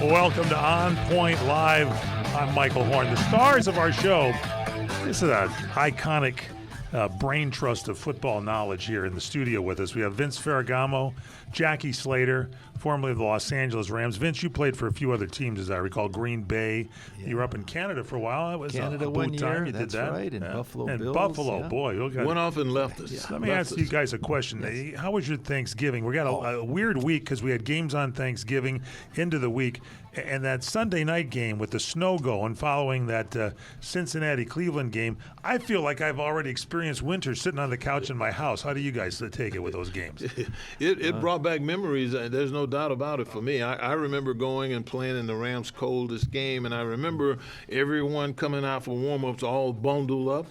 Welcome to On Point Live. I'm Michael Horn. The stars of our show, this is an iconic brain trust of football knowledge here in the studio with us. We have Vince Ferragamo, Jackie Slater, formerly of the Los Angeles Rams. Vince, you played for a few other teams, as I recall. Green Bay. Yeah. You were up in Canada for a while. It was Canada one year. You That's did that. right. And Buffalo and Bills. Buffalo, yeah. boy. Went off and left us. Yeah. Let me ask you guys a question. Yes. How was your Thanksgiving? We got a weird week because we had games on Thanksgiving into the week. And that Sunday night game with the snow going following that Cincinnati-Cleveland game, I feel like I've already experienced winter sitting on the couch in my house. How do you guys take it with those games? It brought back memories. There's no doubt about it for me. I remember going and playing in the Rams' coldest game, and I remember everyone coming out for warm-ups all bundled up.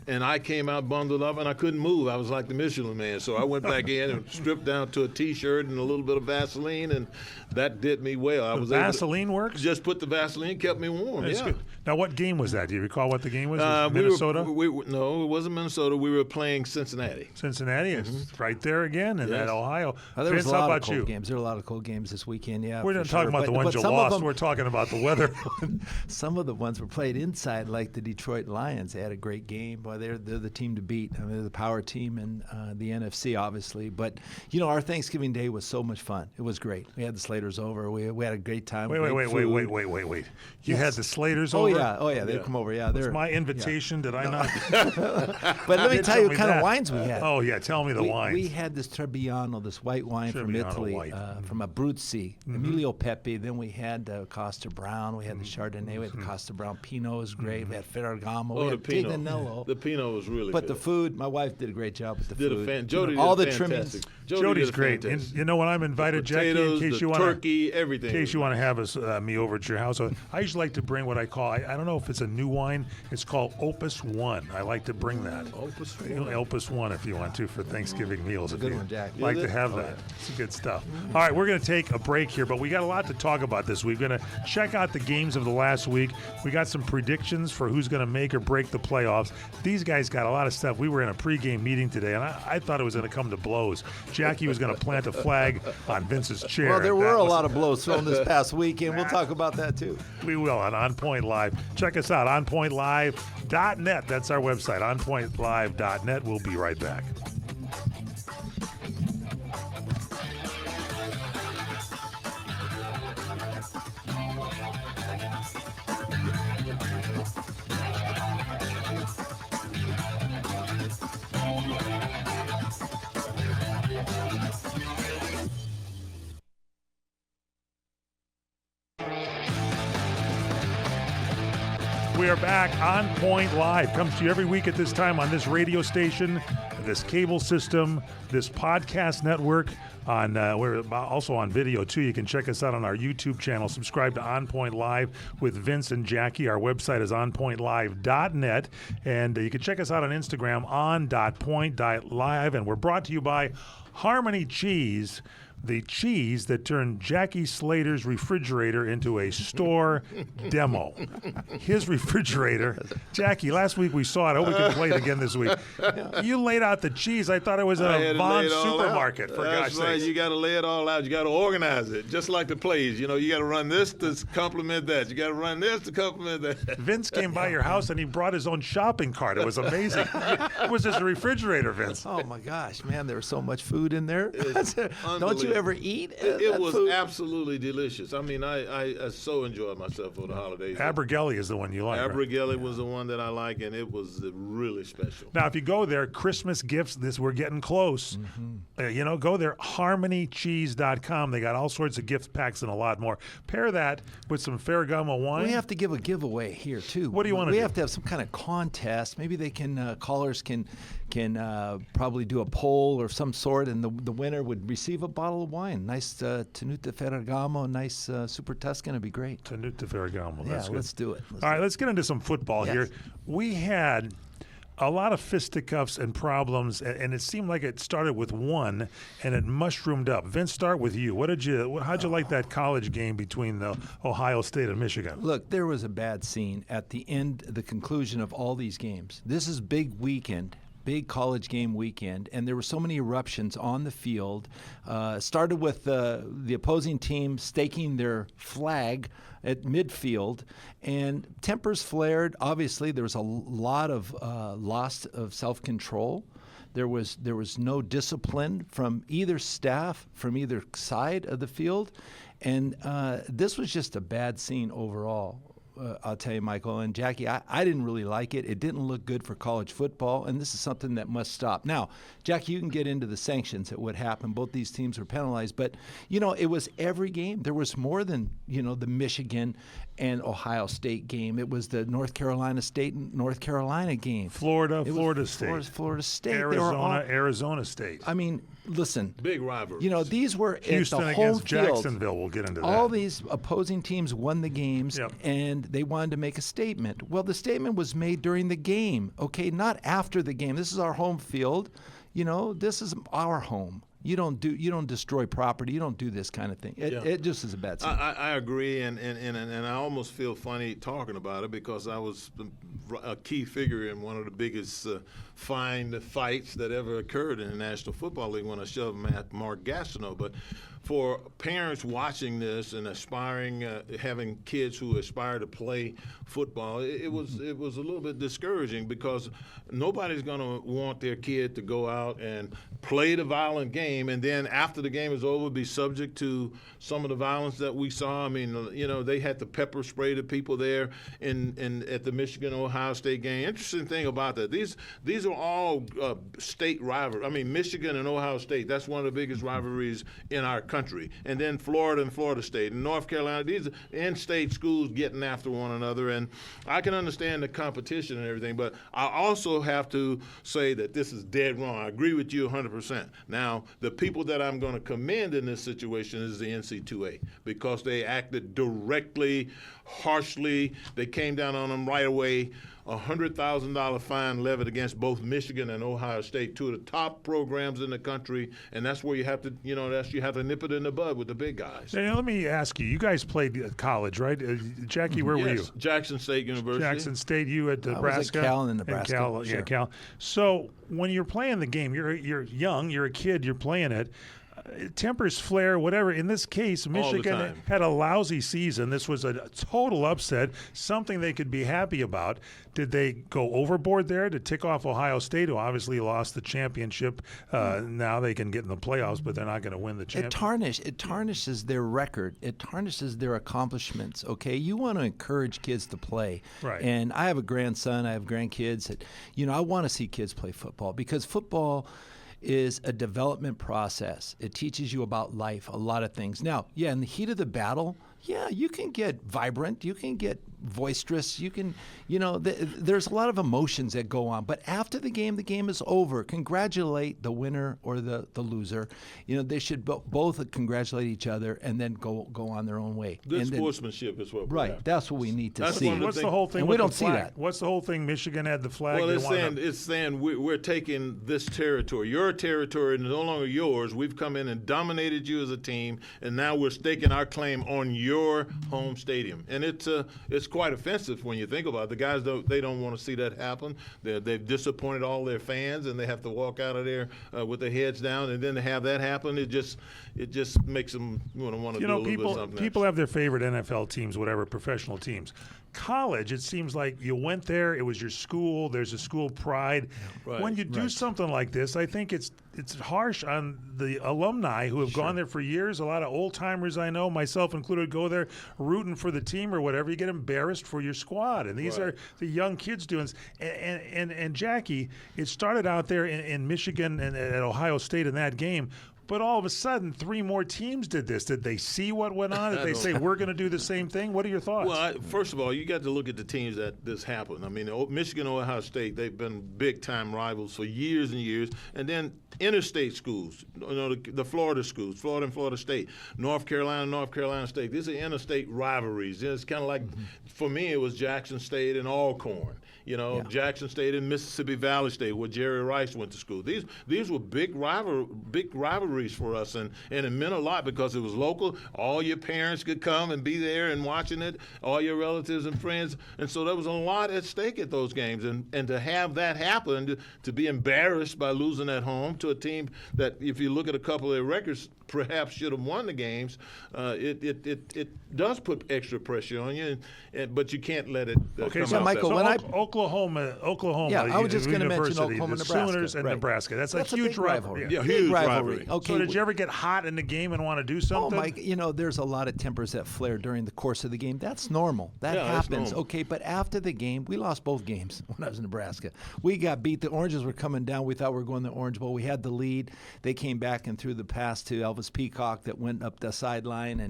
And I came out bundled up, and I couldn't move. I was like the Michelin Man. So I went back in and stripped down to a T-shirt and a little bit of Vaseline, and that did me well. I was Vaseline works? Just put the Vaseline, kept me warm. That's yeah. good. Now, what game was that? Do you recall what the game was? Minnesota? No, it wasn't Minnesota. We were playing Cincinnati. Cincinnati is right there again, and that Ohio. There was Vince, a lot how of about cold you? games. There were a lot of cold games this weekend, yeah. We're not talking about the ones you lost. We're talking about the weather. Some of the ones were played inside, like the Detroit Lions. They had a great game. Boy, they're the team to beat. I mean, they're the power team in the NFC, obviously. But, you know, our Thanksgiving Day was so much fun. It was great. We had the Slaters over. We had a great time. Wait. You had the Slaters over? Oh, yeah. They'd come over. Yeah, was my invitation. Did I not? But let me tell you what kind of wines we had. Oh, yeah. Tell me the wines. We had this Trebbiano, this white wine from Italy, from Abruzzi, Emilio Pepe. Then we had Costa Brown. We had the Chardonnay. We had the Costa Brown Pinot. Was great. We had Ferragamo. We had Tignanello. The Pinot was really good. The food, my wife did a great job with the food. Jody all did the trimmings. Jody's great. And you know, when I'm invited, potatoes, Jackie, in case you want turkey, everything. In case you want to have me over at your house, I usually like to bring what I call, I don't know if it's a new wine, it's called Opus One. I like to bring that. Opus One, if you want to, for Thanksgiving meals. Good one, Jack. Like to have that. It's good stuff. All right, we're going to take a break here, but we got a lot to talk about this week. We're going to check out the games of the last week. We got some predictions for who's going to make or break the playoffs. These guys got a lot of stuff. We were in a pregame meeting today, and I thought it was going to come to blows. Jackie was going to plant a flag on Vince's chair. Well, there were a lot of blows thrown this past weekend. We'll talk about that, too. We will on Point Live. Check us out, onpointlive.net. That's our website, onpointlive.net. We'll be right back. We are back on Point Live. Comes to you every week at this time on this radio station, this cable system, this podcast network. We're also on video, too. You can check us out on our YouTube channel. Subscribe to On Point Live with Vince and Jackie. Our website is onpointlive.net. And you can check us out on Instagram, on.point.live. And we're brought to you by Harmony Cheese, the cheese that turned Jackie Slater's refrigerator into a store demo. His refrigerator. Jackie, last week we saw it. I hope we can play it again this week. You laid out the cheese. I thought it was a Vons supermarket, for God's sake. That's right. You got to lay it all out. You got to organize it, just like the plays. You know, you got to run this to complement that. You got to run this to complement that. Vince came by your house and he brought his own shopping cart. It was amazing. It was just a refrigerator, Vince. Oh, my gosh, man. There was so much food in there. Don't you ever eat? It was food? Absolutely delicious. I mean, I so enjoyed myself for the holidays. Abergelli is the one you like. Abergelli was the one that I like, and it was really special. Now, if you go there, Christmas gifts, we're getting close. Go there, harmonycheese.com. They got all sorts of gift packs and a lot more. Pair that with some Ferragamo wine. We have to give a giveaway here, too. What do you want to do? We have to have some kind of contest. Maybe they can, callers can probably do a poll or some sort, and the winner would receive a bottle of wine. Nice Tenuta Ferragamo, nice Super Tuscan. It'd be great. Tenuta Ferragamo. That's good. Let's do it. All right, let's get into some football here. We had a lot of fisticuffs and problems, and it seemed like it started with one, and it mushroomed up. Vince, start with you. How'd you like that college game between Ohio State and Michigan? Look, there was a bad scene at the conclusion of all these games. This is big weekend big college game weekend, and there were so many eruptions on the field. Started with the opposing team staking their flag at midfield, and tempers flared. Obviously, there was a lot of loss of self-control. There was no discipline from either staff, from either side of the field, and this was just a bad scene overall. I'll tell you, Michael and Jackie, I didn't really like it. It didn't look good for college football, and this is something that must stop. Now, Jackie, you can get into the sanctions at what happened. Both these teams were penalized, but, it was every game. There was more than, the Michigan and Ohio State game. It was the North Carolina State and North Carolina game. Florida State. Florida State. Arizona State. I mean, listen. Big rivalries. These were Houston at the home against field. Jacksonville. We'll get into that. All these opposing teams won the games, Yep. and they wanted to make a statement. Well, the statement was made during the game, okay, not after the game. This is our home field. This is our home. You don't destroy property. You don't do this kind of thing. It just is a bad scene. I agree, and I almost feel funny talking about it because I was a key figure in one of the biggest fined fights that ever occurred in the National Football League when I shoved Mark Gastineau. But for parents watching this and aspiring, having kids who aspire to play football, it was a little bit discouraging because nobody's going to want their kid to go out and play the violent game and then after the game is over be subject to some of the violence that we saw. I mean, they had the pepper spray the people there at the Michigan-Ohio State game. Interesting thing about that, these are all state rivalries. I mean, Michigan and Ohio State, that's one of the biggest rivalries in our country. And then Florida and Florida State and North Carolina, these are in-state schools getting after one another. And I can understand the competition and everything, but I also have to say that this is dead wrong. I agree with you 100%. Now, the people that I'm going to commend in this situation is the NC2A because they acted directly, harshly. They came down on them right away. $100,000 fine levied against both Michigan and Ohio State, two of the top programs in the country, and that's where you have to, you have to nip it in the bud with the big guys. Now, let me ask you. You guys played at college, right? Jackie, where were you? Jackson State University. Jackson State. You at Nebraska. I was at Cal in Nebraska. Cal, sure. Yeah, Cal. So when you're playing the game, you're young, you're a kid, you're playing it. Tempers flare, whatever. In this case, Michigan had a lousy season. This was a total upset, something they could be happy about. Did they go overboard there to tick off Ohio State, who obviously lost the championship? Now they can get in the playoffs, but they're not going to win the championship. It tarnishes their record. It tarnishes their accomplishments, okay? You want to encourage kids to play. Right. And I have a grandson. I have grandkids. I want to see kids play football because football is a development process. It teaches you about life, a lot of things. Now, in the heat of the battle, you can get vibrant, you can get boisterous, you can, there's a lot of emotions that go on. But after the game is over. Congratulate the winner or the loser. They should both congratulate each other and then go on their own way. Good sportsmanship is what we're right. after. That's what we need to see. What's the whole thing? And with we don't the see flag? that. What's the whole thing? Michigan had the flag. Well, it's saying we're taking this territory. Your territory is no longer yours. We've come in and dominated you as a team, and now we're staking our claim on your home stadium. And it's quite offensive when you think about it. The guys don't want to see that happen. They've disappointed all their fans, and they have to walk out of there with their heads down. And then to have that happen, it just makes them want to do a little bit of something. People have their favorite NFL teams, whatever, professional teams. College, it seems like you went there. It was your school. There's a school pride. Right, when you do something like this, I think it's harsh on the alumni who have gone there for years. A lot of old timers I know, myself included, go there rooting for the team or whatever. You get embarrassed for your squad, and these are the young kids doing this. And Jackie, it started out there in Michigan and at Ohio State in that game. But all of a sudden, 3 more teams did this. Did they see what went on? Did they say, we're going to do the same thing? What are your thoughts? Well, first of all, you got to look at the teams that this happened. I mean, Michigan, Ohio State, they've been big-time rivals for years and years. And then interstate schools, the Florida schools, Florida and Florida State, North Carolina State. These are interstate rivalries. It's kind of like, for me, it was Jackson State and Alcorn. Yeah. Jackson State and Mississippi Valley State, where Jerry Rice went to school. These were big rivalries for us, and it meant a lot because it was local. All your parents could come and be there and watching it, all your relatives and friends, and so there was a lot at stake at those games. And to have that happen, to be embarrassed by losing at home to a team that, if you look at a couple of their records, perhaps should have won the games, it does put extra pressure on you, but you can't let it come so out Michael, that when way. Oklahoma. Yeah, I was just going to mention University, Oklahoma, the Nebraska. Sooners and Right. Nebraska. That's a a huge big rivalry. Yeah, Big huge rivalry. rivalry. Okay. So did you ever get hot in the game and want to do something? Mike, there's a lot of tempers that flare during the course of the game. That's normal. That that's happens. normal. Okay, but after the game, we lost both games when I was in Nebraska. We got beat. The Oranges were coming down. We thought we were going to the Orange Bowl. We had the lead. They came back and threw the pass to Elvis Peacock that went up the sideline,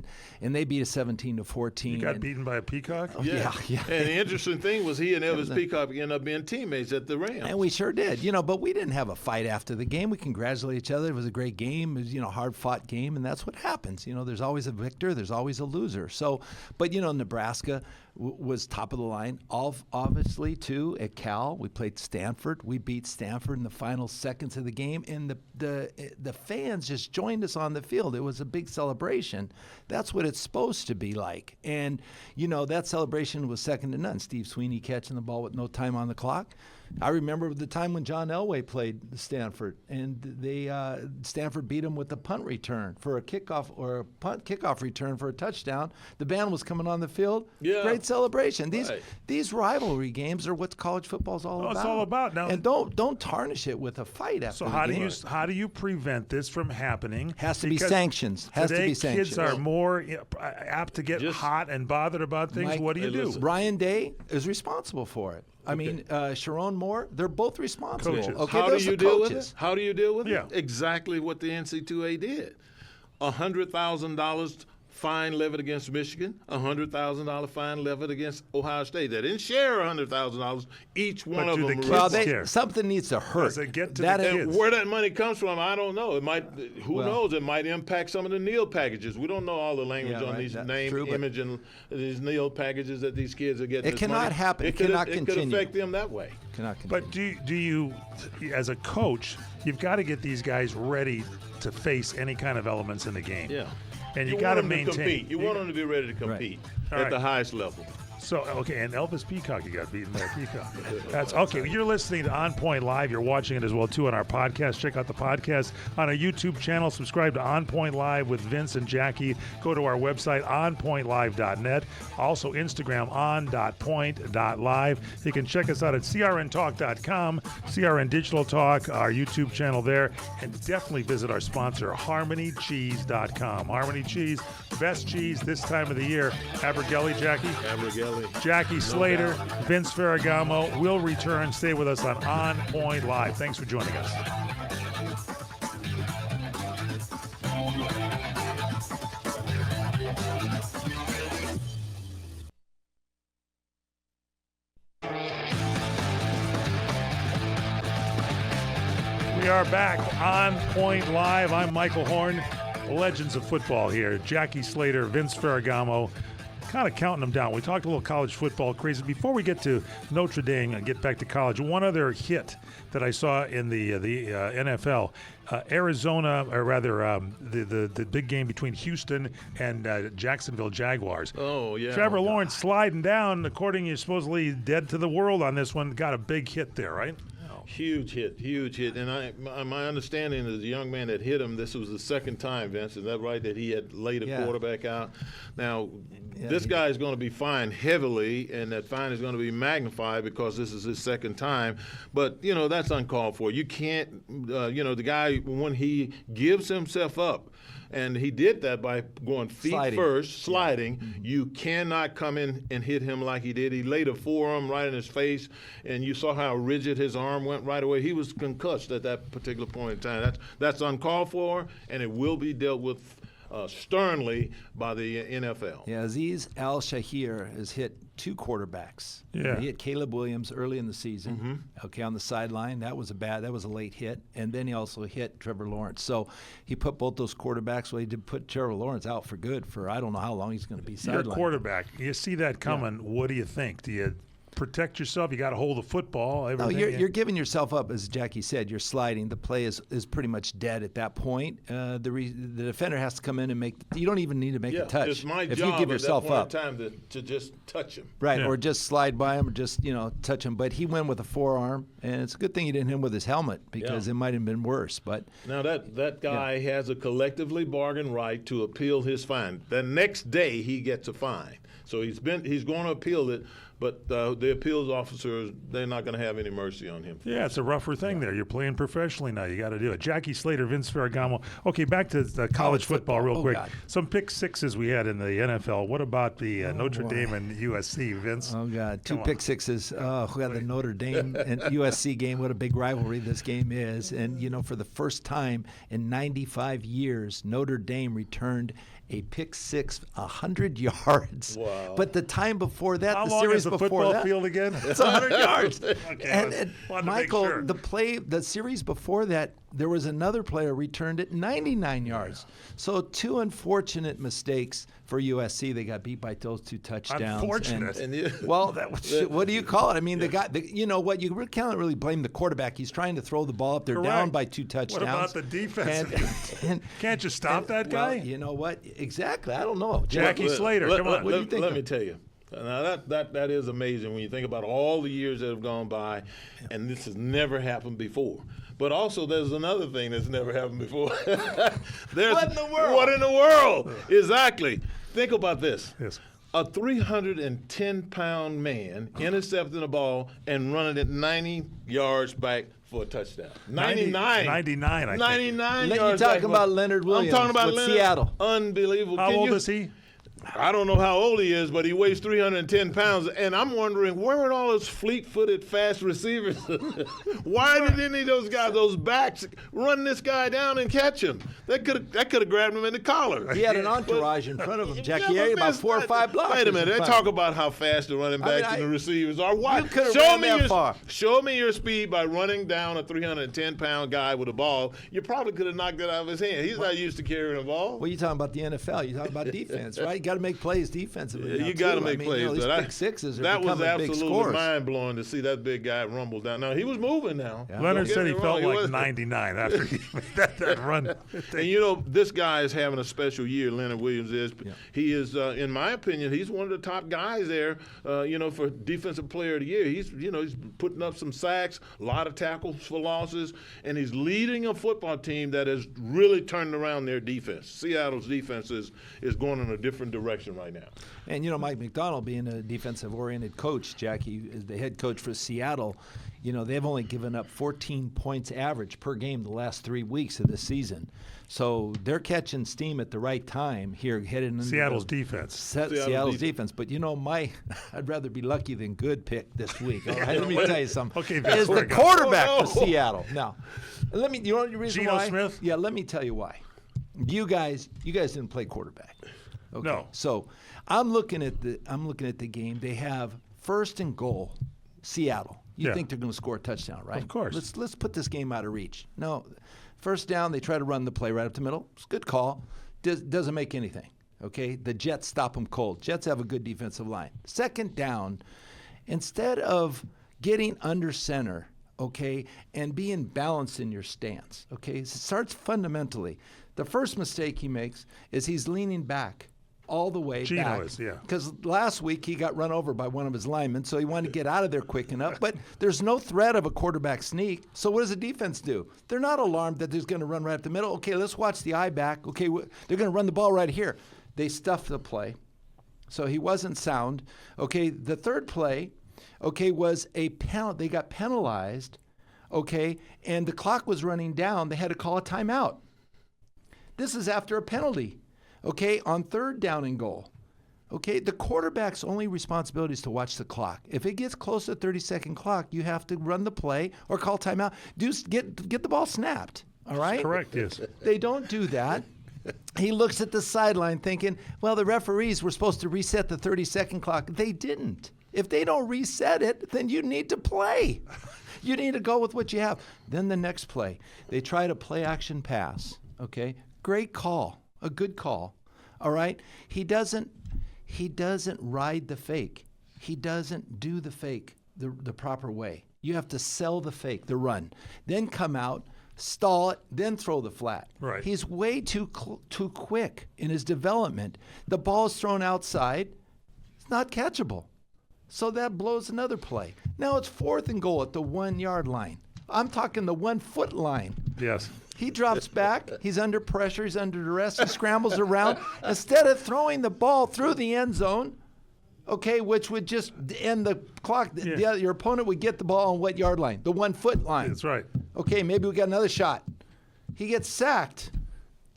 and they beat us 17-14. You got beaten by a peacock? Yeah. And the interesting thing was he and Elvis Peacock ended up being teammates at the Rams. And we sure did, but we didn't have a fight after the game. We congratulated each other. It was a great game. It was, hard-fought game, and that's what happens. There's always a victor. There's always a loser. So, but, Nebraska was top of the line. Obviously, too, at Cal, we played Stanford. We beat Stanford in the final seconds of the game, and the fans just joined us on the field. It was a big celebration. That's what it's supposed to be like. And, that celebration was second to none. Steve Sweeney catching the ball with no time on the clock. I remember the time when John Elway played Stanford, and Stanford beat him with a punt return for a kickoff or a punt kickoff return for a touchdown. The band was coming on the field. Yeah. Great celebration. Right. These rivalry games are what college football is all about. It's all about now. And don't tarnish it with a fight after So the how game. do you prevent this from happening? Has to be Because sanctions. Has to today be sanctions. kids are more apt to get Just- hot and bothered about things. Mike, What do you do? listen. Ryan Day is responsible for it. I mean, Sharon Moore, they're both responsible. Coaches. Okay, How do those you are deal with coaches. it? How do you deal with Yeah. it? Exactly what the NC2A did. $100,000 fine levied against Michigan, $100,000 fine levied against Ohio State. They didn't share $100,000. Each one But of do them. the were kids Well, care? something needs to hurt. Does it get to That the is- kids? And where that money comes from, I don't know. It might. Who Well- knows? It might impact some of the NEAL packages. We don't know all the language Yeah, on right, these that's name, true, but- image, and these NEAL packages that these kids are getting. It this cannot money. happen. It could- cannot It could continue. affect them that way. Cannot continue. But do you, as a coach, you've got to get these guys ready to face any kind of elements in the game. Yeah. And you want got to them maintain. compete. You want them to be ready to compete All at right. the highest level. So, okay, and Elvis Peacock, you got beaten by a peacock. That's okay. You're listening to On Point Live. You're watching it as well, too, on our podcast. Check out the podcast on our YouTube channel. Subscribe to On Point Live with Vince and Jackie. Go to our website, onpointlive.net. Also, Instagram, on.point.live. You can check us out at crntalk.com, CRN Digital Talk, our YouTube channel there. And definitely visit our sponsor, harmonycheese.com. Harmony Cheese, best cheese this time of the year. Abergelli, Jackie? Abergelli. Jackie Slater, doubt. Vince Ferragamo will return. Stay with us on Point Live. Thanks for joining us. We are back on Point Live. I'm Michael Horn. Legends of football here. Jackie Slater, Vince Ferragamo. Kind of counting them down. We talked a little college football crazy. Before we get to Notre Dame and get back to college, one other hit that I saw in the NFL, Arizona, or rather the big game between Houston and Jacksonville Jaguars. Oh, yeah. Trevor Lawrence sliding down, according to supposedly dead to the world on this one, got a big hit there, right? Huge hit. And my understanding is the young man that hit him, this was the second time, Vince, is that right, that he had laid a quarterback out? Now, this guy is going to be fined heavily, and that fine is going to be magnified because this is his second time. But, that's uncalled for. You can't, the guy, when he gives himself up, and he did that by going feet first, sliding. Mm-hmm. You cannot come in and hit him like he did. He laid a forearm right in his face, and you saw how rigid his arm went right away. He was concussed at that particular point in time. That's uncalled for, and it will be dealt with sternly by the NFL. Yeah, Aziz Al-Shahir has hit two quarterbacks. Yeah. He hit Caleb Williams early in the season, on the sideline. That was a late hit. And then he also hit Trevor Lawrence. So he put both those quarterbacks, well, he did put Trevor Lawrence out for good for I don't know how long he's going to be sidelined. You're a quarterback. You see that coming. Yeah. What do you think? Do you protect yourself. You got to hold the football. No, Everything. you're giving yourself up, as Jackie said. You're sliding. The play is pretty much dead at that point. The defender has to come in and make. You don't even need to make a touch. It's my if job you give yourself at that up, point in time to just touch him. right, Yeah. or just slide by him, or just touch him. But he went with a forearm, and it's a good thing he didn't hit him with his helmet because Yeah. it might have been worse. But Now that guy has a collectively bargained right to appeal his fine. The next day he gets a fine. So he's going to appeal it, but the appeals officers, they're not going to have any mercy on him. Yeah, it's a rougher thing there. You're playing professionally now. You got to do it. Jackie Slater, Vince Ferragamo. Okay, back to the college football real quick. God. Some pick sixes we had in the NFL. What about the Notre boy. Dame and USC, Vince? oh god, two Come on. pick sixes. Oh, we got the Notre Dame and USC game. What a big rivalry this game is. And for the first time in 95 years, Notre Dame returned a pick six, 100 yards. Wow. But the time before that, How the long series is the before football that, field again? it's 100 yards. Okay, and wanted to make Michael, sure. the series before that, there was another player returned it 99 yards. So two unfortunate mistakes for USC. They got beat by those two touchdowns. Unfortunate. Well, what do you call it? I mean, the guy. You know what? You can't really blame the quarterback. He's trying to throw the ball up. They're Correct. down by two touchdowns. What about the defense? Can't you stop that well, guy? you know what? Exactly. I don't know. Jackie Slater, come on. What do you think Let of- me tell you. Now that is amazing when you think about all the years that have gone by, and this has never happened before. But also, there's another thing that's never happened before. What in the world? What in the world? Exactly. Think about this. Yes. A 310-pound man intercepting a ball and running it 90 yards back for a touchdown. 99. 99, I think. 99 You're yards talking back. about Leonard Williams I'm talking about with Leonard. Seattle. Unbelievable. How Can old you- is he? I don't know how old he is, but he weighs 310 pounds. And I'm wondering, where are all those fleet-footed, fast receivers? Why did any of those guys, those backs, run this guy down and catch him? That could have grabbed him in the collar. He had an entourage in front of him, Jackie. Yeah, He had but about this- 4 or 5 blocks. Wait a minute. They talk about how fast the running backs and the receivers are. Why? You could've ran that far. Show me your speed by running down a 310-pound guy with a ball. You probably could have knocked it out of his hand. He's not used to carrying a ball. Well, you're talking about the NFL. You're talking about defense, right? You got to make plays defensively. You got to make plays. These but pick sixes are that was becoming big absolutely scores. mind-blowing to see that big guy rumble down. Now, he was moving now. Yeah. Leonard Don't get said he me felt wrong, like was- 99 after he made that run. And this guy is having a special year. Leonard Williams is. Yeah. He is, in my opinion, he's one of the top guys there. For defensive player of the year. He's putting up some sacks, a lot of tackles for losses, and he's leading a football team that has really turned around their defense. Seattle's defense is going in a different direction right now. And Mike McDonald, being a defensive-oriented coach, Jackie is the head coach for Seattle. They've only given up 14 points average per game the last 3 weeks of the season. So they're catching steam at the right time here, headed into Seattle's defense. Seattle's defense. But I'd rather be lucky than good pick this week. All right, let me tell you something. Okay, is the Vince, quarterback oh, no. for Seattle. Now, you know the reason Geno why? Smith? Yeah, let me tell you why. You guys didn't play quarterback. Okay. No. So I'm looking at the game. They have 1st and goal, Seattle. You Yeah. think they're going to score a touchdown, right? Of course. Let's put this game out of reach. No, 1st down, they try to run the play right up the middle. It's a good call. Doesn't make anything. Okay, the Jets stop them cold. Jets have a good defensive line. 2nd down, instead of getting under center, okay, and being balanced in your stance, okay, it starts fundamentally. The first mistake he makes is he's leaning back all the way Geno back. is, yeah. Because last week he got run over by one of his linemen, so he wanted to get out of there quick enough. But there's no threat of a quarterback sneak. So what does the defense do? They're not alarmed that there's going to run right up the middle. Okay, let's watch the eye back. Okay, they're going to run the ball right here. They stuffed the play. So he wasn't sound. Okay, the 3rd play, okay, was a penalty. They got penalized, okay, and the clock was running down. They had to call a timeout. This is after a penalty. Okay, on 3rd down and goal. Okay, the quarterback's only responsibility is to watch the clock. If it gets close to the 30-second clock, you have to run the play or call timeout. Get the ball snapped, all right? Correct, yes. They don't do that. He looks at the sideline thinking, well, the referees were supposed to reset the 30-second clock. They didn't. If they don't reset it, then you need to play. You need to go with what you have. Then the next play, they try to play action pass, okay? Great call, a good call. All right, he doesn't ride the fake. he doesn't do the fake the proper way. You have to sell the fake, the run, then come out, stall it, then throw the flat. Right. He's way too quick in his development. The ball is thrown outside. It's not catchable. So that blows another play. Now it's 4th and goal at the 1 yard line. I'm talking the 1 foot line. Yes. He drops back. He's under pressure. He's under duress. He scrambles around. Instead of throwing the ball through the end zone, okay, which would just end the clock. Yeah. Your opponent would get the ball on what yard line? The 1 foot line. That's right. Okay, maybe we got another shot. He gets sacked,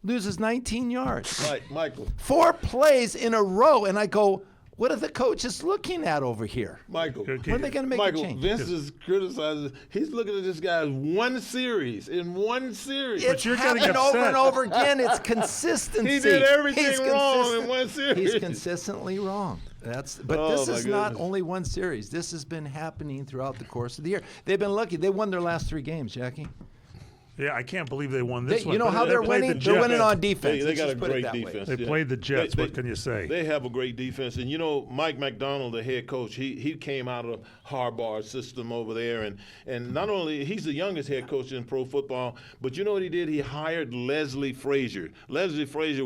loses 19 yards. Michael. 4 plays in a row, and I go, what are the coaches looking at over here? Michael. Okay. When are they going to make a change? Vince is criticizing. He's looking at this guy as one series. It's you're getting happened over upset. and over again. It's consistency. He did everything He's wrong consistent. in one series. He's consistently wrong. But Oh, this my is not goodness. only one series. This has been happening throughout the course of the year. They've been lucky. They won their last 3 games, Jackie. Yeah, I can't believe they won this one. You know but how they they're played the winning? They're winning Jets. on defense. They Let's got a just put it great that way. defense. They played the Jets. What can you say? They have a great defense, and Mike McDonald, the head coach, he came out of Harbaugh's system over there, and not only he's the youngest head coach in pro football, but you know what he did? He hired Leslie Frazier. Leslie Frazier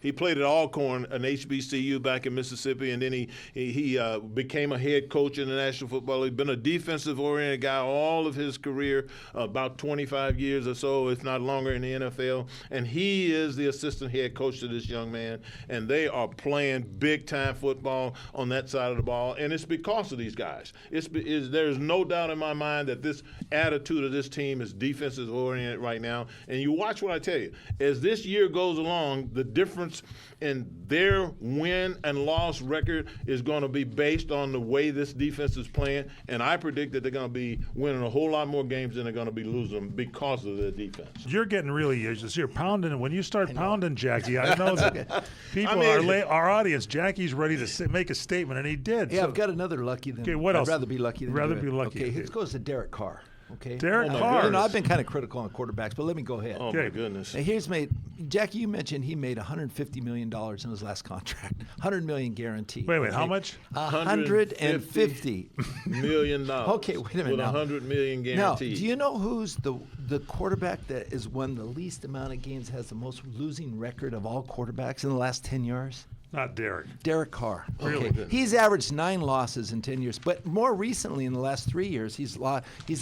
he played at Alcorn, an HBCU back in Mississippi, and then he became a head coach in the National Football League. Been a defensive-oriented guy all of his career, about 25 years or so, if not longer, in the NFL. And he is the assistant head coach to this young man, and they are playing big-time football on that side of the ball, and it's because of these guys. There's no doubt in my mind that this attitude of this team is defensive-oriented right now, and you watch what I tell you. As this year goes along, the difference in their win and loss record is going to be based on the way this defense is playing, and I predict that they're going to be winning a whole lot more games than they're going to be losing because of their defense. You're getting really you're pounding. When you start pounding, Jackie, I know that people mean- our audience. Jackie's ready to make a statement, and he did. Yeah, So- I've got another lucky than. Okay, what else? I'd rather be lucky than Rather good. be lucky. Okay, this goes to Derek Carr. Okay, Derek my Carr. You know, I've been kind of critical on quarterbacks, but let me go ahead. Oh, Okay. my goodness. Now, Jackie, you mentioned he made $150 million in his last contract. $100 million guaranteed. Wait, how much? $150 million. Okay, wait a minute With now. $100 million Now, guaranteed. do you know who's the quarterback that has won the least amount of games, has the most losing record of all quarterbacks in the last 10 years? Not Derek. Derek Carr. Really? Okay. He's averaged 9 losses in 10 years, but more recently, in the last 3 years, he's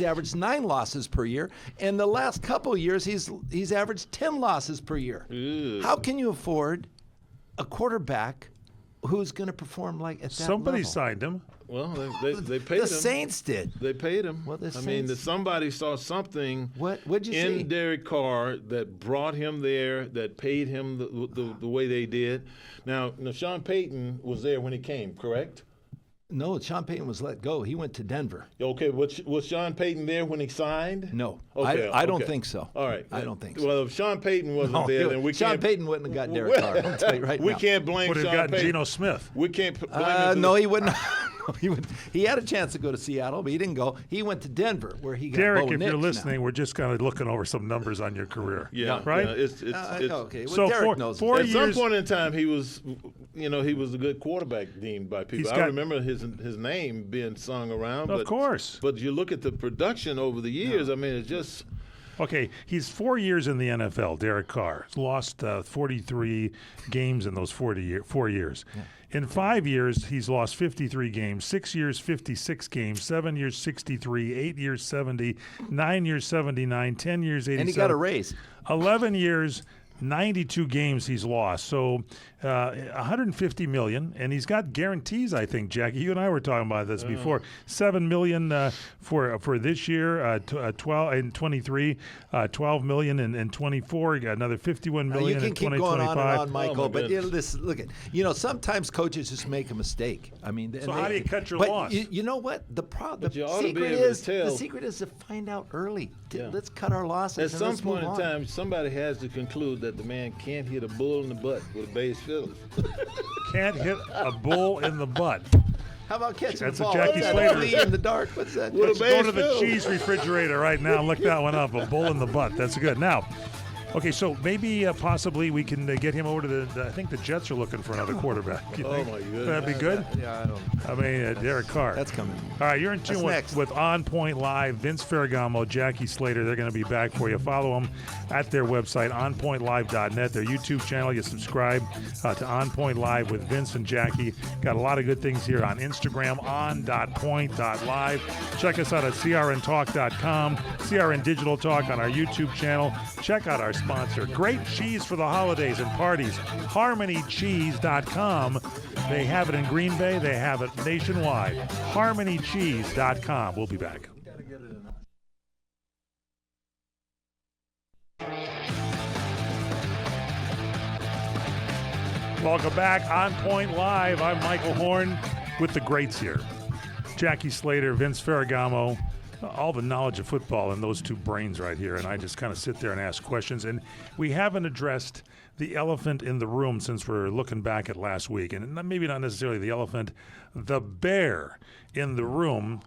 averaged 9 losses per year. And the last couple of years, he's averaged 10 losses per year. Ew. How can you afford a quarterback who's going to perform like at that Somebody level? signed him. Well, they paid The him. Saints did. They paid him. Well, the I mean, Saints- somebody saw something What'd you in see? Derek Carr that brought him there, that paid him the way they did. Now, Sean Payton was there when he came, correct? No, Sean Payton was let go. He went to Denver. Okay, was Sean Payton there when he signed? No, Okay, I don't okay. think so. All right. I don't think so. Well, if Sean Payton wasn't No, there, then we Sean can't. Payton wouldn't have got Derek Carr. I'll tell you right we now. can't blame Would have Sean gotten Payton. Geno Smith. We can't blame him. No, he wouldn't. He had a chance to go to Seattle, but he didn't go. He went to Denver, where he got Derek, Bo if Nix you're now. listening, we're just kind of looking over some numbers on your career. Yeah, Right? Yeah, it's Okay, well, So Derek knows. four At some years- point in time, he was a good quarterback deemed by people. He's I got- remember his name being sung around. Of but, course. But you look at the production over the years. I mean, it's just Okay, he's 4 years in the NFL, Derek Carr. He's lost 43 games in those 4 years. Yeah. In 5 years, he's lost 53 games. 6 years, 56 games. 7 years, 63. 8 years, 70. 9 years, 79. 10 years, 87. And he got a raise. 11 years, 92 games he's lost. So $150 million, and he's got guarantees, I think, Jackie. You and I were talking about this before. $7 million for this year, 12 in 23, $12 million in 24. You got another $51 Now, million you can in keep 2025. going on and on, Michael, my but goodness. listen, look at sometimes coaches just make a mistake. I mean, So how do you cut your but loss? You know what the problem? But you The ought to be secret able to is tell. the secret is to find out early. Yeah. Let's cut our losses. at and some let's move point in on. time, somebody has to conclude that the man can't hit a bull in the butt with a base fiddle. Can't hit a bull in the butt. How about catching That's the a ball? Jackie What's that? Slater. Flea in the dark. What's that? With a Let's base go to the fiddle. cheese refrigerator right now. Look that one up. A bull in the butt. That's good. Now, Okay, so maybe possibly we can get him over to the I think the Jets are looking for another quarterback. You think? my goodness. That'd be good? Yeah, I don't. I mean, Derek Carr. That's coming. All right, you're in tune next. with On Point Live. Vince Ferragamo, Jackie Slater, they're going to be back for you. Follow them at their website, onpointlive.net, their YouTube channel. You subscribe to On Point Live with Vince and Jackie. Got a lot of good things here on Instagram, on.point.live. Check us out at crntalk.com, CRN Digital Talk on our YouTube channel. Check out our sponsor, great cheese for the holidays and parties, harmonycheese.com. They have it in Green Bay. They have it nationwide. harmonycheese.com. We'll be back. Welcome back. On Point Live. I'm Michael Horn with the greats here. Jackie Slater, Vince Ferragamo, all the knowledge of football in those two brains right here. And I just kind of sit there and ask questions. And we haven't addressed the elephant in the room since we're looking back at last week. And maybe not necessarily the elephant, the bear in the room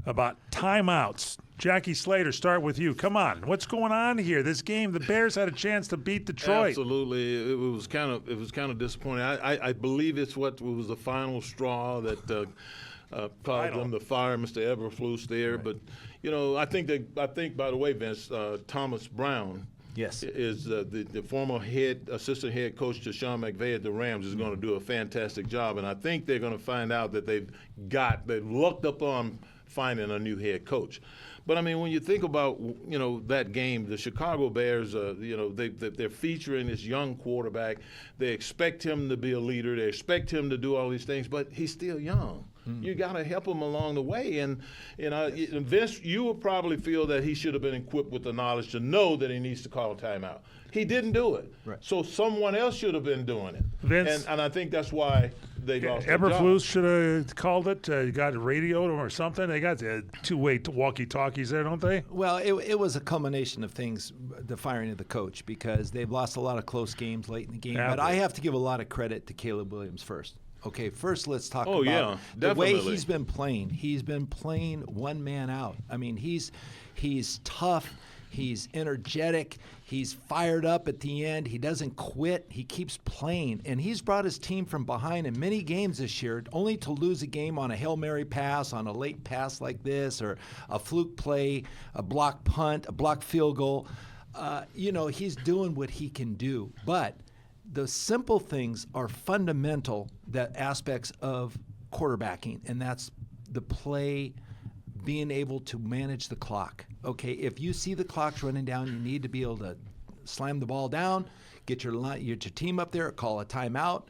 about timeouts. Jackie Slater, start with you. Come on. What's going on here? This game, the Bears had a chance to beat Detroit. Absolutely. It was kind of disappointing. I believe it's what was the final straw that caused them to fire Mr. Eberflus there. Right. But, I think, by the way, Vince, Thomas Brown, yes, is the former assistant head coach to Sean McVay at the Rams is going to do a fantastic job. And I think they're going to find out that they've looked up on finding a new head coach. But, I mean, when you think about, that game, the Chicago Bears, they're featuring this young quarterback. They expect him to be a leader. They expect him to do all these things, but he's still young. Mm-hmm. You got to help him along the way. And Vince, you would probably feel that he should have been equipped with the knowledge to know that he needs to call a timeout. He didn't do it. Right. So someone else should have been doing it. Vince, and I think that's why they lost their job. Eberflus should have called it, got radioed or something. They got two-way walkie-talkies there, don't they? Well, it was a culmination of things, the firing of the coach, because they've lost a lot of close games late in the game. But I have to give a lot of credit to Caleb Williams first. Okay, first let's talk about the way he's been playing. He's been playing one man out. I mean, he's tough. He's energetic. He's fired up at the end. He doesn't quit. He keeps playing. And he's brought his team from behind in many games this year, only to lose a game on a Hail Mary pass, on a late pass like this, or a fluke play, a block punt, a block field goal. He's doing what he can do. But the simple things are fundamental, that aspects of quarterbacking, and that's the play, being able to manage the clock. Okay, if you see the clock's running down, you need to be able to slam the ball down, get your team up there, call a timeout,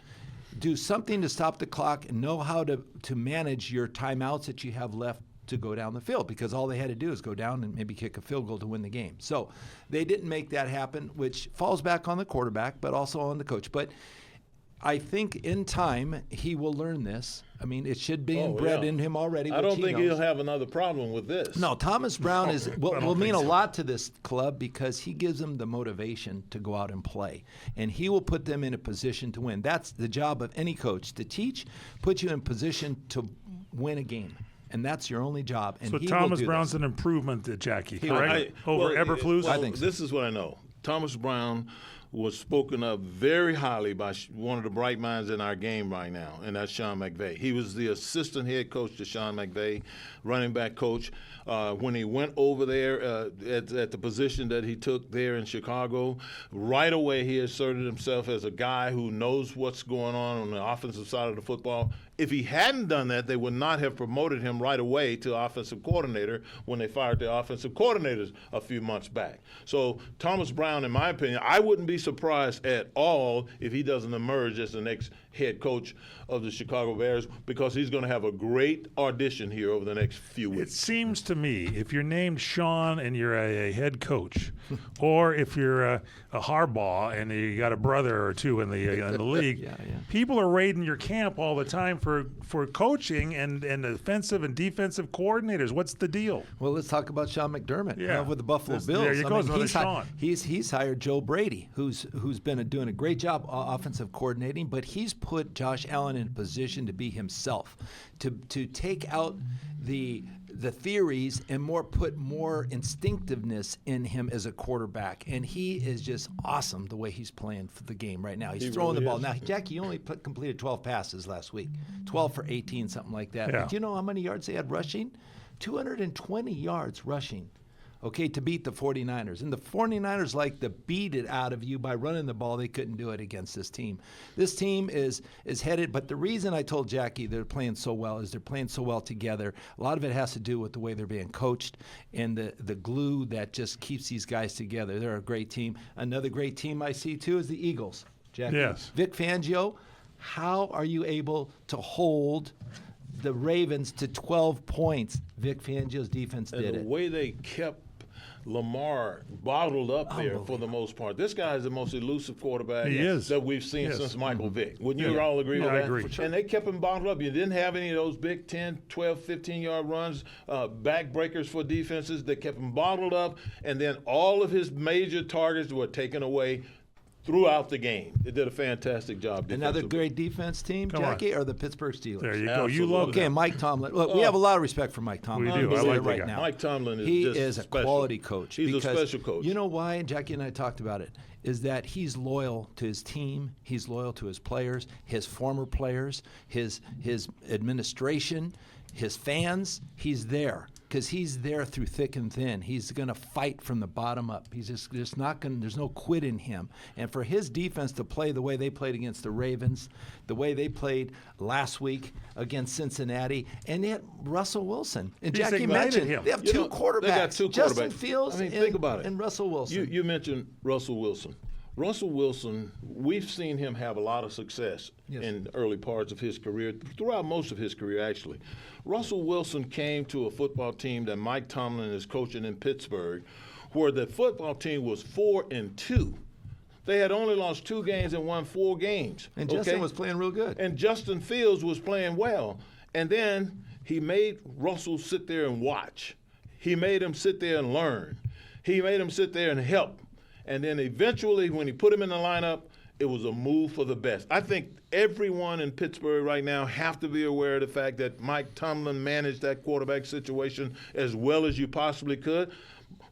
do something to stop the clock, and know how to manage your timeouts that you have left to go down the field, because all they had to do is go down and maybe kick a field goal to win the game. So they didn't make that happen, which falls back on the quarterback, but also on the coach. But I think in time he will learn this. I mean, it should be inbred in him already. I don't think he'll have another problem with this. No, Thomas Brown will mean a lot to this club, because he gives them the motivation to go out and play. And he will put them in a position to win. That's the job of any coach, to teach, put you in position to win a game. And that's your only job. And so Thomas Brown's an improvement, Jackie, correct? Over Eberflus? I think so. This is what I know. Thomas Brown was spoken of very highly by one of the bright minds in our game right now, and that's Sean McVay. He was the assistant head coach to Sean McVay, running back coach. When he went over there at the position that he took there in Chicago, right away he asserted himself as a guy who knows what's going on the offensive side of the football. If he hadn't done that, they would not have promoted him right away to offensive coordinator when they fired the offensive coordinators a few months back. So Thomas Brown, in my opinion, I wouldn't be surprised at all if he doesn't emerge as the next head coach of the Chicago Bears, because he's going to have a great audition here over the next few weeks. It seems to me, if you're named Sean and you're a head coach, or if you're a Harbaugh and you got a brother or two in the league, people are raiding your camp all the time for coaching and offensive and defensive coordinators. What's the deal? Well, let's talk about Sean McDermott with the Buffalo Bills. There you go, Sean. He's hired Joe Brady, who's been doing a great job offensive coordinating, but he's put Josh Allen in a position to be himself, to take out the the theories and put more instinctiveness in him as a quarterback. And he is just awesome the way he's playing for the game right now. He's throwing the ball. Now, Jackie only completed 12 passes last week, 12 for 18, something like that. Yeah. But do you know how many yards they had rushing? 220 yards rushing. Okay, to beat the 49ers. And the 49ers like to beat it out of you by running the ball. They couldn't do it against this team. This team is headed, but the reason I told Jackie they're playing so well is they're playing so well together. A lot of it has to do with the way they're being coached and the glue that just keeps these guys together. They're a great team. Another great team I see, too, is the Eagles. Jackie. Yes. Vic Fangio, how are you able to hold the Ravens to 12 points? Vic Fangio's defense did And the it. way they kept Lamar bottled up there for the most part. This guy is the most elusive quarterback that we've seen since Michael Vick. Wouldn't you all agree with that? I agree. And they kept him bottled up. You didn't have any of those big 10, 12, 15-yard runs, backbreakers for defenses. They kept him bottled up, and then all of his major targets were taken away throughout the game. They did a fantastic job defensively. Another great defense team, Jackie, or the Pittsburgh Steelers? There you go. Absolutely. You love Okay, them. Mike Tomlin. Look, we have a lot of respect for Mike Tomlin. We do. I He's like there the right guy. now. Mike Tomlin is He just is a special. quality coach. He's a because special coach. You know why? And Jackie and I talked about it. Is that he's loyal to his team. He's loyal to his players, his former players, his administration, his fans. He's there because he's there through thick and thin. He's going to fight from the bottom up. He's just not going. There's no quit in him. And for his defense to play the way they played against the Ravens, the way they played last week against Cincinnati, and yet Russell Wilson and He's Jackie ignited mentioned him. they have You two know, quarterbacks. They got two Justin quarterbacks. Fields I mean, think about it. and Russell Wilson. You mentioned Russell Wilson. Russell Wilson, we've seen him have a lot of success in the early parts of his career, throughout most of his career, actually. Russell Wilson came to a football team that Mike Tomlin is coaching in Pittsburgh, where the football team was 4-2. They had only lost 2 games and won 4 games. And Justin was playing real good. And Justin Fields was playing well. And then he made Russell sit there and watch. He made him sit there and learn. He made him sit there and help. And then eventually, when he put him in the lineup, it was a move for the best. I think everyone in Pittsburgh right now have to be aware of the fact that Mike Tomlin managed that quarterback situation as well as you possibly could.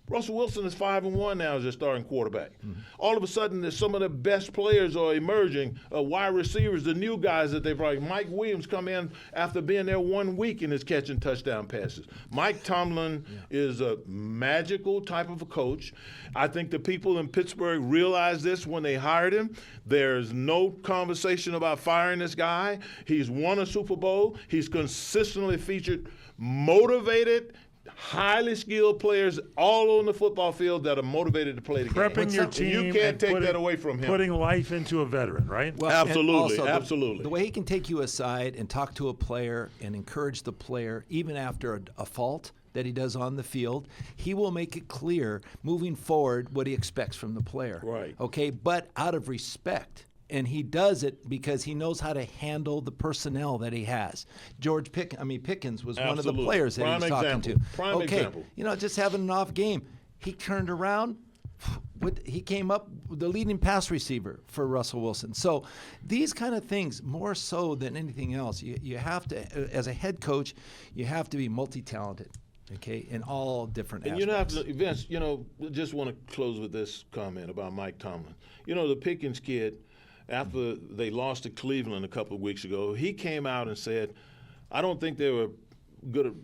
Russell Wilson is 5-1 now as a starting quarterback. All of a sudden, there's some of the best players are emerging, wide receivers, the new guys that they've brought. Mike Williams come in after being there 1 week and is catching touchdown passes. Mike Tomlin is a magical type of a coach. I think the people in Pittsburgh realized this when they hired him. There's no conversation about firing this guy. He's won a Super Bowl. He's consistently featured motivated, highly skilled players all on the football field that are motivated to play the game. Prepping your team. You can't and take putting, that away from him. Putting life into a veteran, right? Well, Absolutely, and also, absolutely. The way he can take you aside and talk to a player and encourage the player, even after a fault that he does on the field, he will make it clear moving forward what he expects from the player. Right. Okay, but out of respect. And he does it because he knows how to handle the personnel that he has. Pickens was one of the Absolutely. players that Prime he was talking example. to. Prime okay, example. just having an off game. He turned around. He came up with the leading pass receiver for Russell Wilson. So these kind of things, more so than anything else, you have to, as a head coach, you have to be multi-talented. Okay, in all different And aspects. Vince, just want to close with this comment about Mike Tomlin. The Pickens kid, after they lost to Cleveland a couple of weeks ago, he came out and said, I don't think they were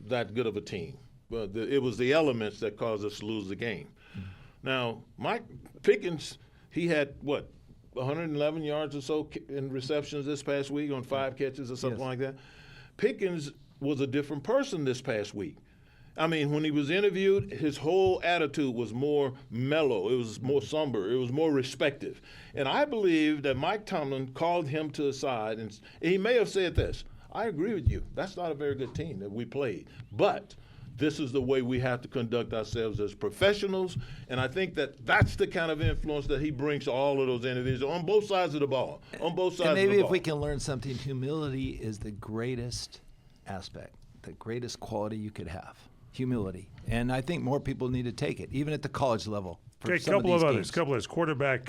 that good of a team. But it was the elements that caused us to lose the game. Now, Mike Pickens, he had, 111 yards or so in receptions this past week on 5 catches or something like that. Pickens was a different person this past week. I mean, when he was interviewed, his whole attitude was more mellow. It was more somber. It was more respective. And I believe that Mike Tomlin called him to the side, and he may have said this, I agree with you. That's not a very good team that we played. But this is the way we have to conduct ourselves as professionals. And I think that that's the kind of influence that he brings to all of those interviews on both sides of the ball. On both sides and of the maybe ball. if we can learn something, humility is the greatest aspect, the greatest quality you could have. Humility. And I think more people need to take it, even at the college level. Okay, a couple of others. Quarterback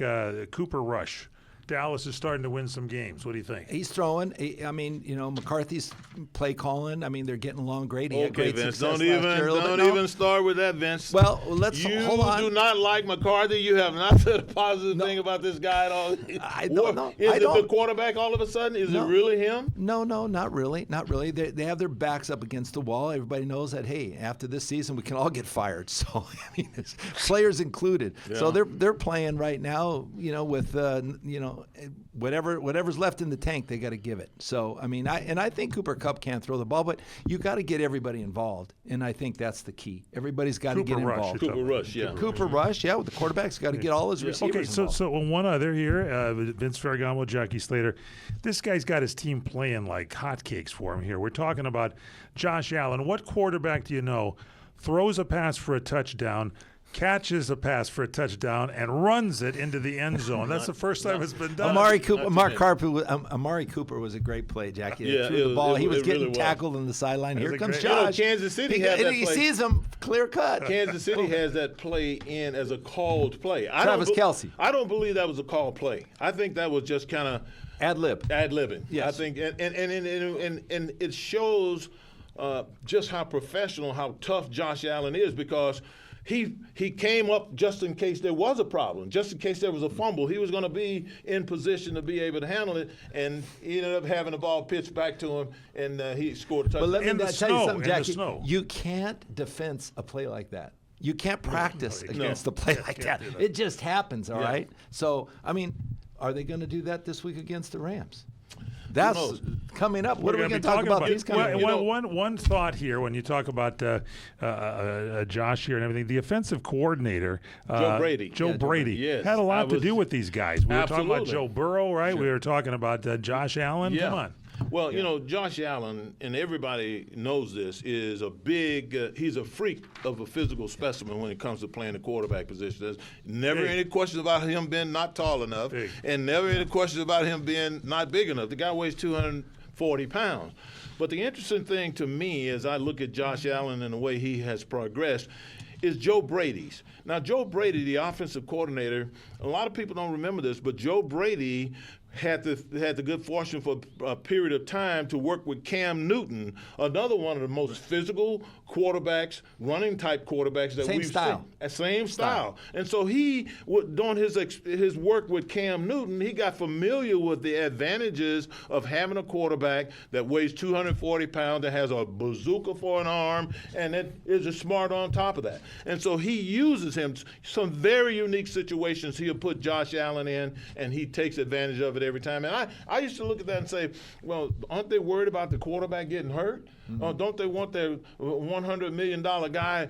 Cooper Rush. Dallas is starting to win some games. What do you think? He's throwing. I mean, McCarthy's play calling. I mean, they're getting along great. He had great Vince, success don't even last year. don't even start with that, Vince. Well, let's hold on. You do not like McCarthy. You have not said a positive thing about this guy at all. I don't know. Is it the quarterback all of a sudden? Is it really him? No, not really. Not really. They have their backs up against the wall. Everybody knows that, hey, after this season, we can all get fired. So, I mean, players included. Yeah. So they're playing right now, with, whatever's left in the tank, they got to give it. So, I mean, I think Cooper Kupp can't throw the ball, but you got to get everybody involved, and I think that's the key. Everybody's got to get involved. Cooper Rush, yeah. Cooper Rush, yeah. The quarterback's got to get all his receivers involved. So one other here, Vince Ferragamo, Jackie Slater. This guy's got his team playing like hotcakes for him here. We're talking about Josh Allen. What quarterback do you know throws a pass for a touchdown, catches a pass for a touchdown, and runs it into the end zone? That's the first time it's been done. Amari Cooper was a great play, Jackie. Yeah, threw the ball. He was getting really tackled on the sideline. Here comes Josh. Josh. Kansas City has that play. He sees him clear cut. Kansas City has that play in as a called play. Travis Kelce. I don't believe that was a called play. I think that was just kind of ad-libbing. Yes. I think, and it shows just how professional, how tough Josh Allen is, because he came up just in case there was a problem, just in case there was a fumble. He was going to be in position to be able to handle it, and he ended up having the ball pitched back to him, and he scored a touchdown. But let me tell you something, Jackie. Snow. You can't defense a play like that. You can't practice against a play like that. It just happens, all right? So, I mean, are they going to do that this week against the Rams? That's coming up. What are we going to talk about these coming up? One thought here when you talk about Josh here and everything. The offensive coordinator, Joe Brady, yes, had a lot to do with these guys. We were talking about Joe Burrow, right? Sure. We were talking about Josh Allen. Yeah. Come on. Well, Josh Allen, and everybody knows this, is a big he's a freak of a physical specimen when it comes to playing the quarterback position. There's never any questions about him being not tall enough, and never any questions about him being not big enough. The guy weighs 240 pounds. But the interesting thing to me as I look at Josh Allen and the way he has progressed is Joe Brady's. Now, Joe Brady, the offensive coordinator, a lot of people don't remember this, but Joe Brady had the good fortune for a period of time to work with Cam Newton, another one of the most physical quarterbacks, running type quarterbacks that we've seen. Same style. And so he, during his work with Cam Newton, he got familiar with the advantages of having a quarterback that weighs 240 pounds, that has a bazooka for an arm, and that is a smart on top of that. And so he uses him. Some very unique situations he'll put Josh Allen in, and he takes advantage of it every time. And I used to look at that and say, well, aren't they worried about the quarterback getting hurt? Don't they want their $100 million guy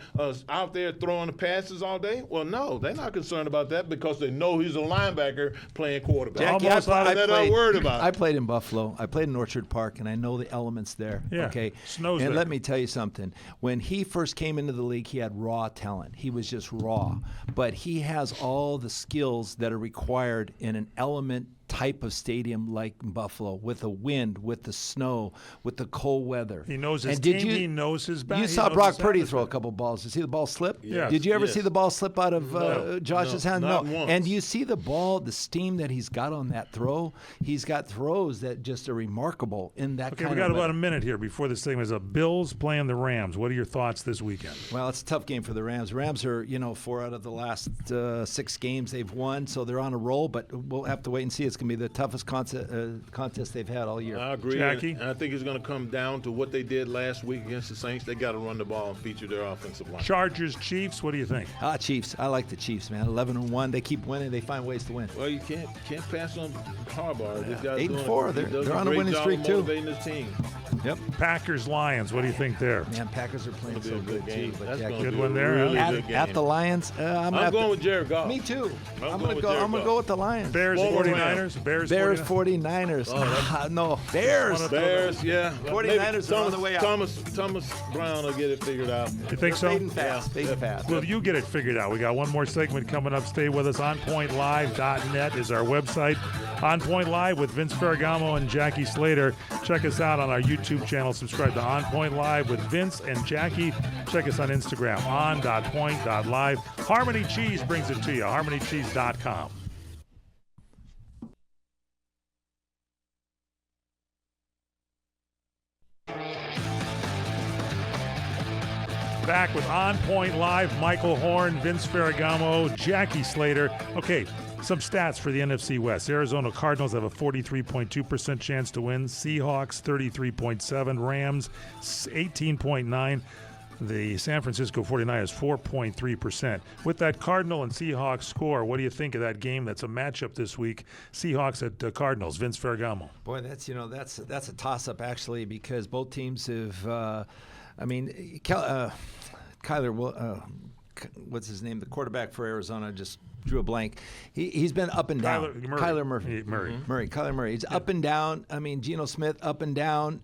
out there throwing the passes all day? Well, no, they're not concerned about that because they know he's a linebacker playing quarterback. Jackie, they're not worried about it. I played in Buffalo. I played in Orchard Park, and I know the elements there. Yeah, okay, snow's and there. let me tell you something. When he first came into the league, he had raw talent. He was just raw. But he has all the skills that are required in an element type of stadium like Buffalo, with the wind, with the snow, with the cold weather. He knows his team. He knows his back. You saw Brock Purdy throw a couple balls. Did you see the ball slip? Yeah. Did you ever see the ball slip out of Josh's hand? Not once. And you see the ball, the steam that he's got on that throw. He's got throws that just are remarkable in that kind of Okay, we got about a minute here before this thing is a Bills playing the Rams. What are your thoughts this weekend? Well, it's a tough game for the Rams. Rams are, 4 out of the last 6 games they've won, so they're on a roll, but we'll have to wait and see. It's going to be the toughest contest they've had all year. I agree. Jackie? And I think it's going to come down to what they did last week against the Saints. They got to run the ball and feature their offensive line. Chargers, Chiefs, what do you think? Chiefs. I like the Chiefs, man. 11-1. They keep winning. They find ways to win. Well, you can't pass on Harbaugh. This guy's 8-4. They're on a winning streak too. Motivating his team. Yep. Packers, Lions, what do you think there? Man, Packers are playing so good too. But Good one there, Really huh? good game. At the Lions, I'm going with Jared Goff. Me too. I'm going gonna with go with the Lions. Bears, 49ers. Bears, 49ers. No, Bears. Bears, yeah. 49ers are on the way out. Thomas Brown will get it figured out. You think so? Fading fast. Fading fast. Well, you get it figured out. We got one more segment coming up. Stay with us. OnPointLive.net is our website. On Point Live with Vince Ferragamo and Jackie Slater. Check us out on our YouTube channel. Subscribe to On Point Live with Vince and Jackie. Check us on Instagram, on.point.live. Harmony Cheese brings it to you, harmonycheese.com. Back with On Point Live, Michael Horn, Vince Ferragamo, Jackie Slater. Okay, some stats for the NFC West. Arizona Cardinals have a 43.2% chance to win. Seahawks 33.7%. Rams 18.9%. The San Francisco 49ers 4.3%. With that Cardinal and Seahawks score, what do you think of that game? That's a matchup this week. Seahawks at Cardinals. Vince Ferragamo. Boy, that's a toss-up actually, because both teams have. Kyler, what's his name? The quarterback for Arizona, just drew a blank. He's been up and down. Kyler Murray. Kyler Murray. He's up and down. I mean, Geno Smith up and down.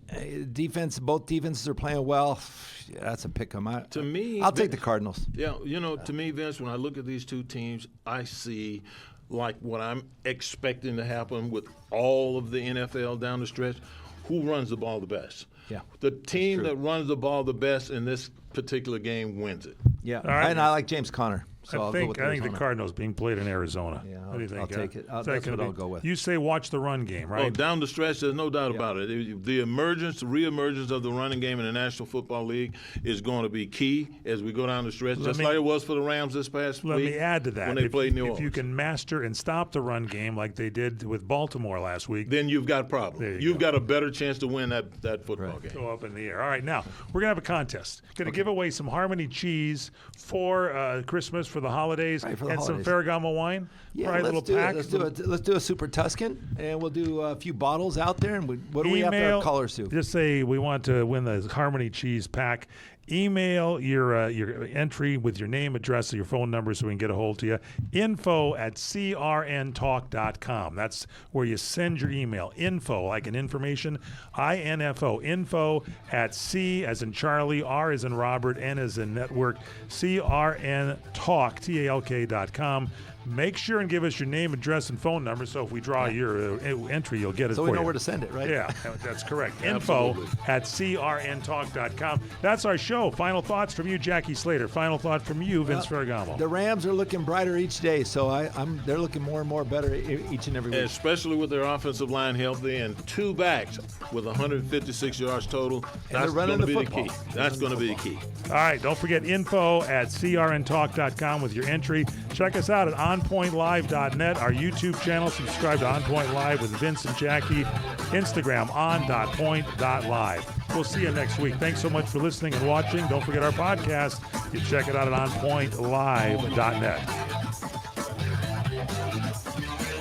Both defenses are playing well. Yeah, that's a pick 'em. To me, I'll take the Cardinals. Yeah, to me, Vince, when I look at these two teams, I see like what I'm expecting to happen with all of the NFL down the stretch. Who runs the ball the best? Yeah, the team that runs the ball the best in this particular game wins it. Yeah, right. And I like James Conner. So I think the Cardinals being played in Arizona. Yeah, what do you think? I'll take it. That's what I'll go with. You say watch the run game, right? Oh, down the stretch, there's no doubt about it. The reemergence of the running game in the National Football League is going to be key as we go down the stretch, like it was for the Rams this past week. Let me add to that. When they played New Orleans. If you can master and stop the run game like they did with Baltimore last week, then you've got a problem. You've got a better chance to win that football game. Go up in the air. All right, now we're going to have a contest. Going to give away some Harmony cheese for Christmas, for the holidays. And some Ferragamo wine. Yeah, right, let's do pack. it. Let's do a Super Tuscan, and we'll do a few bottles out there. And what do we have to our callers do? Just say we want to win the Harmony cheese pack. Email your entry with your name, address, and your phone number so we can get a hold to you. info@crntalk.com. That's where you send your email. Info, like an information, INFO. Info@C as in Charlie, R as in Robert, N as in network, CRNTalk, TALK.com. Make sure and give us your name, address, and phone number, so if we draw your entry, you'll get it for you. So we know where to send it, right? Yeah, that's correct. Info@crntalk.com. That's our show. Final thoughts from you, Jackie Slater. Final thought from you, Vince Ferragamo. The Rams are looking brighter each day, so they're looking more and more better each and every week. Especially with their offensive line healthy and two backs with 156 yards total. That's going to be the key. That's going to be the key. All right, don't forget info@crntalk.com with your entry. Check us out at onpointlive.net, our YouTube channel. Subscribe to On Point Live with Vince and Jackie. Instagram on.point.live. We'll see you next week. Thanks so much for listening and watching. Don't forget our podcast. You can check it out at onpointlive.net.